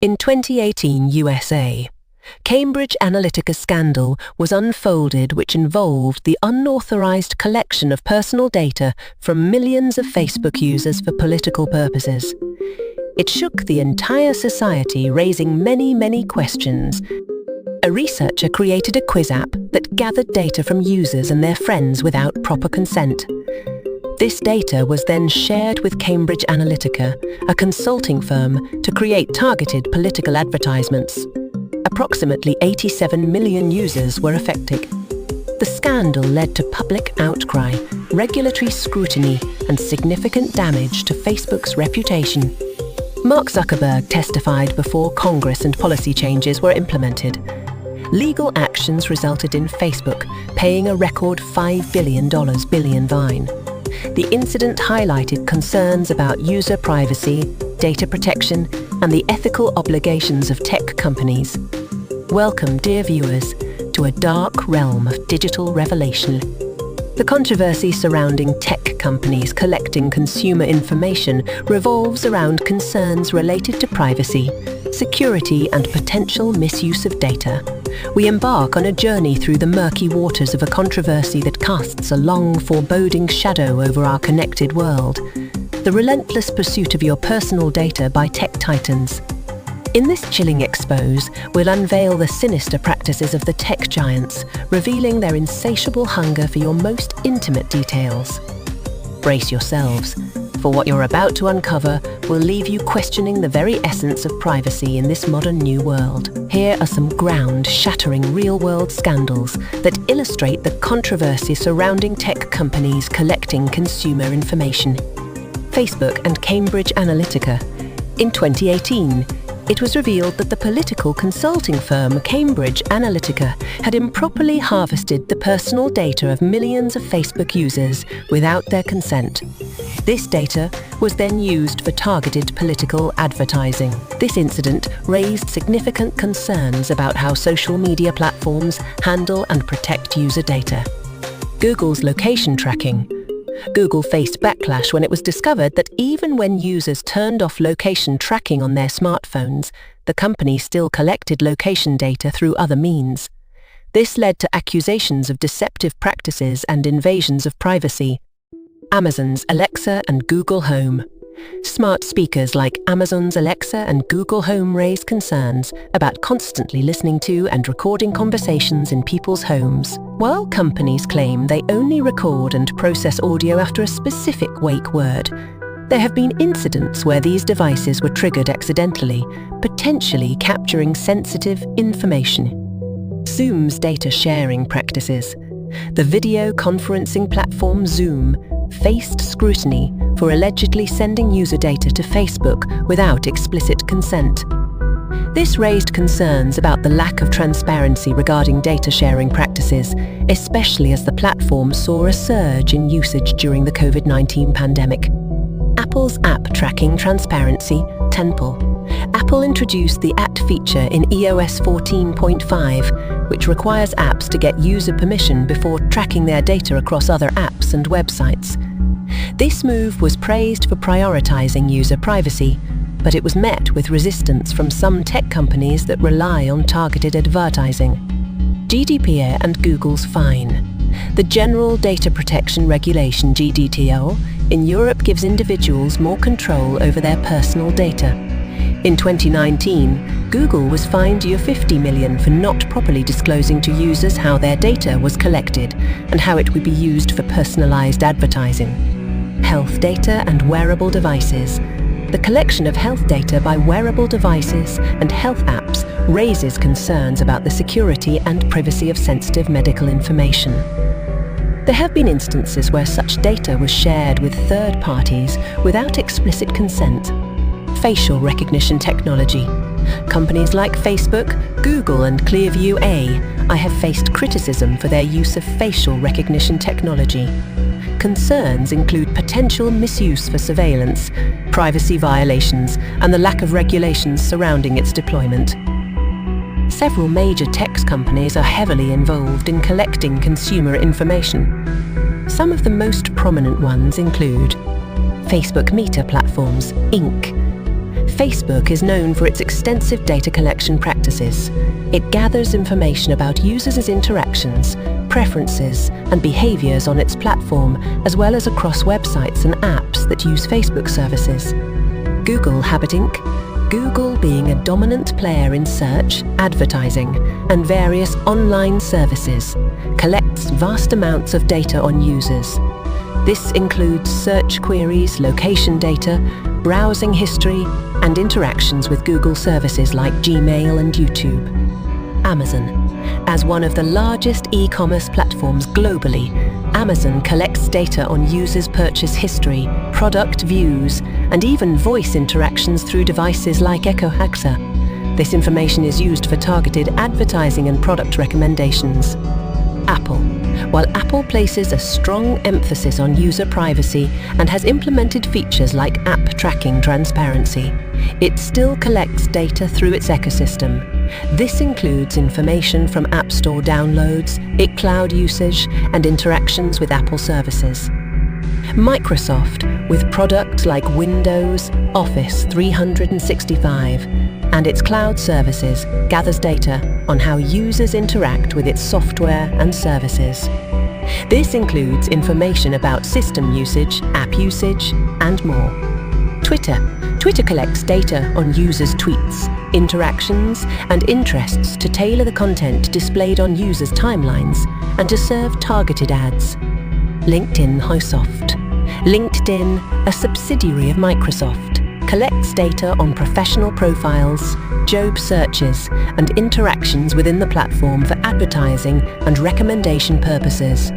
In 2018 USA, Cambridge Analytica scandal was unfolded, which involved the unauthorized collection of personal data from millions of Facebook users for political purposes. It shook the entire society, raising many questions. A researcher created a quiz app that gathered data from users and their friends without proper consent. This data was then shared with Cambridge Analytica, a consulting firm, to create targeted political advertisements. Approximately 87 million users were affected. The scandal led to public outcry, regulatory scrutiny, and significant damage to Facebook's reputation. Mark Zuckerberg testified before Congress and policy changes were implemented. Legal actions resulted in Facebook paying a record $5 billion fine. The incident highlighted concerns about user privacy, data protection, and the ethical obligations of tech companies. Welcome, dear viewers, to a dark realm of digital revelation. The controversy surrounding tech companies collecting consumer information revolves around concerns related to privacy, security, and potential misuse of data. We embark on a journey through the murky waters of a controversy that casts a long, foreboding shadow over our connected world. The relentless pursuit of your personal data by tech titans. In this chilling expose, we'll unveil the sinister practices of the tech giants, revealing their insatiable hunger for your most intimate details. Brace yourselves, for what you're about to uncover will leave you questioning the very essence of privacy in this modern new world. Here are some ground-shattering real-world scandals that illustrate the controversy surrounding tech companies collecting consumer information. Facebook and Cambridge Analytica. In 2018, it was revealed that the political consulting firm Cambridge Analytica had improperly harvested the personal data of millions of Facebook users without their consent. This data was then used for targeted political advertising. This incident raised significant concerns about how social media platforms handle and protect user data. Google's location tracking. Google faced backlash when it was discovered that even when users turned off location tracking on their smartphones, the company still collected location data through other means. This led to accusations of deceptive practices and invasions of privacy. Amazon's Alexa and Google Home. Smart speakers like Amazon's Alexa and Google Home raise concerns about constantly listening to and recording conversations in people's homes. While companies claim they only record and process audio after a specific wake word, there have been incidents where these devices were triggered accidentally, potentially capturing sensitive information. Zoom's data sharing practices. The video conferencing platform Zoom faced scrutiny for allegedly sending user data to Facebook without explicit consent. This raised concerns about the lack of transparency regarding data sharing practices, especially as the platform saw a surge in usage during the COVID-19 pandemic. Apple's app tracking transparency, Temple. Apple introduced the @ feature in iOS 14.5, which requires apps to get user permission before tracking their data across other apps and websites. This move was praised for prioritizing user privacy, but it was met with resistance from some tech companies that rely on targeted advertising. GDPR and Google's fine. The General Data Protection Regulation (GDPR) in Europe gives individuals more control over their personal data. In 2019, Google was fined €50 million for not properly disclosing to users how their data was collected and how it would be used for personalized advertising. Health data and wearable devices. The collection of health data by wearable devices and health apps raises concerns about the security and privacy of sensitive medical information. There have been instances where such data was shared with third parties without explicit consent. Facial recognition technology. Companies like Facebook, Google, and Clearview AI have faced criticism for their use of facial recognition technology. Concerns include potential misuse for surveillance, privacy violations, and the lack of regulations surrounding its deployment. Several major tech companies are heavily involved in collecting consumer information. Some of the most prominent ones include Facebook Meta Platforms, Inc., Facebook is known for its extensive data collection practices. It gathers information about users' interactions, preferences, and behaviors on its platform, as well as across websites and apps that use Facebook services. Google Habit Inc., Google being a dominant player in search, advertising, and various online services, collects vast amounts of data on users. This includes search queries, location data, browsing history, and interactions with Google services like Gmail and YouTube. Amazon. As one of the largest e-commerce platforms globally, Amazon collects data on users' purchase history, product views, and even voice interactions through devices like Echo Alexa. This information is used for targeted advertising and product recommendations. Apple. While Apple places a strong emphasis on user privacy and has implemented features like app tracking transparency, it still collects data through its ecosystem. This includes information from App Store downloads, iCloud usage, and interactions with Apple services. Microsoft, with products like Windows, Office 365, and its cloud services, gathers data on how users interact with its software and services. This includes information about system usage, app usage, and more. Twitter collects data on users' tweets, interactions, and interests to tailor the content displayed on users' timelines and to serve targeted ads. LinkedIn, a subsidiary of Microsoft, collects data on professional profiles, job searches, and interactions within the platform for advertising and recommendation purposes.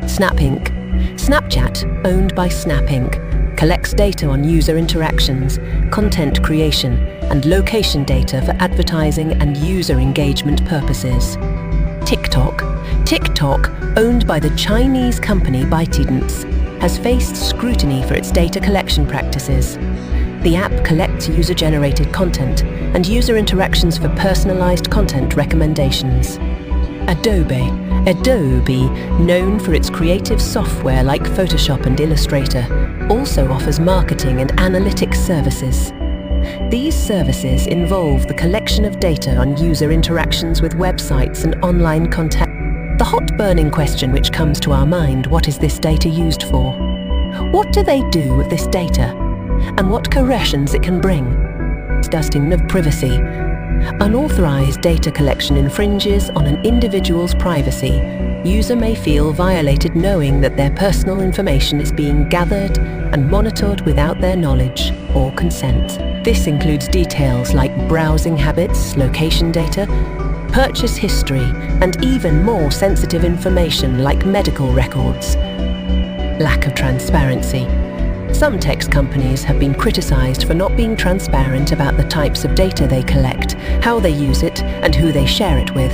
Snapchat, owned by Snap Inc., collects data on user interactions, content creation, and location data for advertising and user engagement purposes. TikTok, owned by the Chinese company ByteDance, has faced scrutiny for its data collection practices. The app collects user-generated content and user interactions for personalized content recommendations. Adobe, known for its creative software like Photoshop and Illustrator, also offers marketing and analytics services. These services involve the collection of data on user interactions with websites and online content. The hot burning question which comes to our mind: what is this data used for? What do they do with this data? And what coercions it can bring? Dusting of privacy. Unauthorized data collection infringes on an individual's privacy. User may feel violated knowing that their personal information is being gathered and monitored without their knowledge or consent. This includes details like browsing habits, location data, purchase history, and even more sensitive information like medical records. Lack of transparency. Some tech companies have been criticized for not being transparent about the types of data they collect, how they use it, and who they share it with.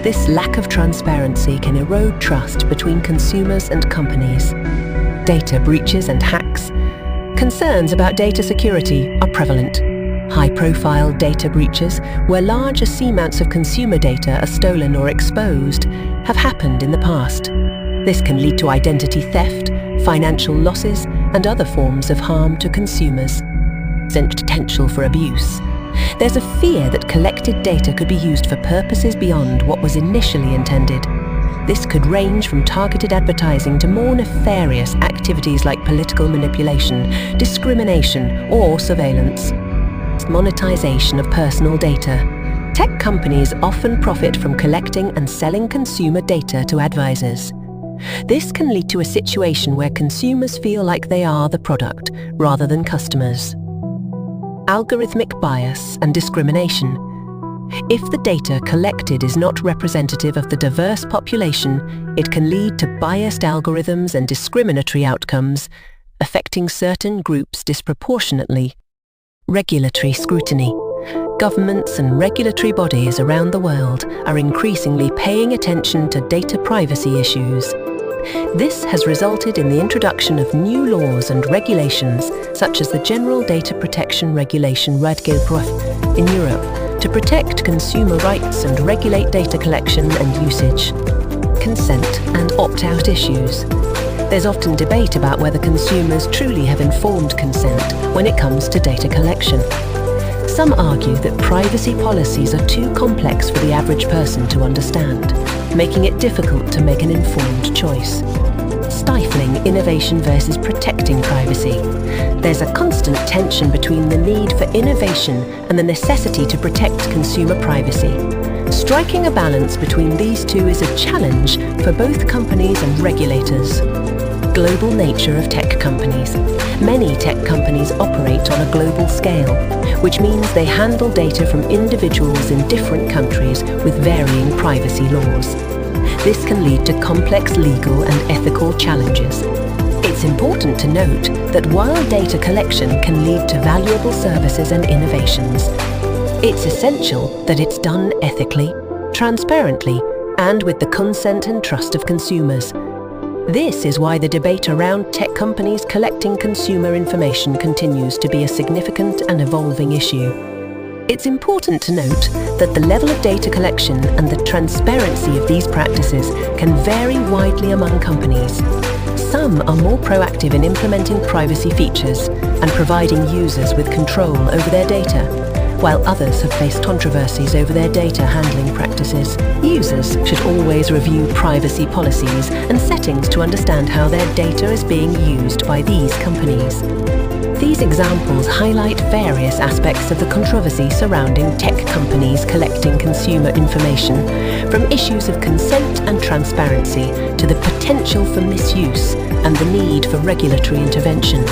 This lack of transparency can erode trust between consumers and companies. Data breaches and hacks. Concerns about data security are prevalent. High-profile data breaches, where large amounts of consumer data are stolen or exposed, have happened in the past. This can lead to identity theft, financial losses, and other forms of harm to consumers. Potential for abuse. There's a fear that collected data could be used for purposes beyond what was initially intended. This could range from targeted advertising to more nefarious activities like political manipulation, discrimination, or surveillance. Monetization of personal data. Tech companies often profit from collecting and selling consumer data to advertisers. This can lead to a situation where consumers feel like they are the product rather than customers. Algorithmic bias and discrimination. If the data collected is not representative of the diverse population, it can lead to biased algorithms and discriminatory outcomes, affecting certain groups disproportionately. Regulatory scrutiny. Governments and regulatory bodies around the world are increasingly paying attention to data privacy issues. This has resulted in the introduction of new laws and regulations, such as the General Data Protection Regulation (RDPRO) in Europe, to protect consumer rights and regulate data collection and usage. Consent and opt-out issues. There's often debate about whether consumers truly have informed consent when it comes to data collection. Some argue that privacy policies are too complex for the average person to understand, making it difficult to make an informed choice. Stifling innovation versus protecting privacy. There's a constant tension between the need for innovation and the necessity to protect consumer privacy. Striking a balance between these two is a challenge for both companies and regulators. Global nature of tech companies. Many tech companies operate on a global scale, which means they handle data from individuals in different countries with varying privacy laws. This can lead to complex legal and ethical challenges. It's important to note that while data collection can lead to valuable services and innovations, it's essential that it's done ethically, transparently, and with the consent and trust of consumers. This is why the debate around tech companies collecting consumer information continues to be a significant and evolving issue. It's important to note that the level of data collection and the transparency of these practices can vary widely among companies. Some are more proactive in implementing privacy features and providing users with control over their data, while others have faced controversies over their data handling practices. Users should always review privacy policies and settings to understand how their data is being used by these companies. These examples highlight various aspects of the controversy surrounding tech companies collecting consumer information, from issues of consent and transparency to the potential for misuse and the need for regulatory intervention.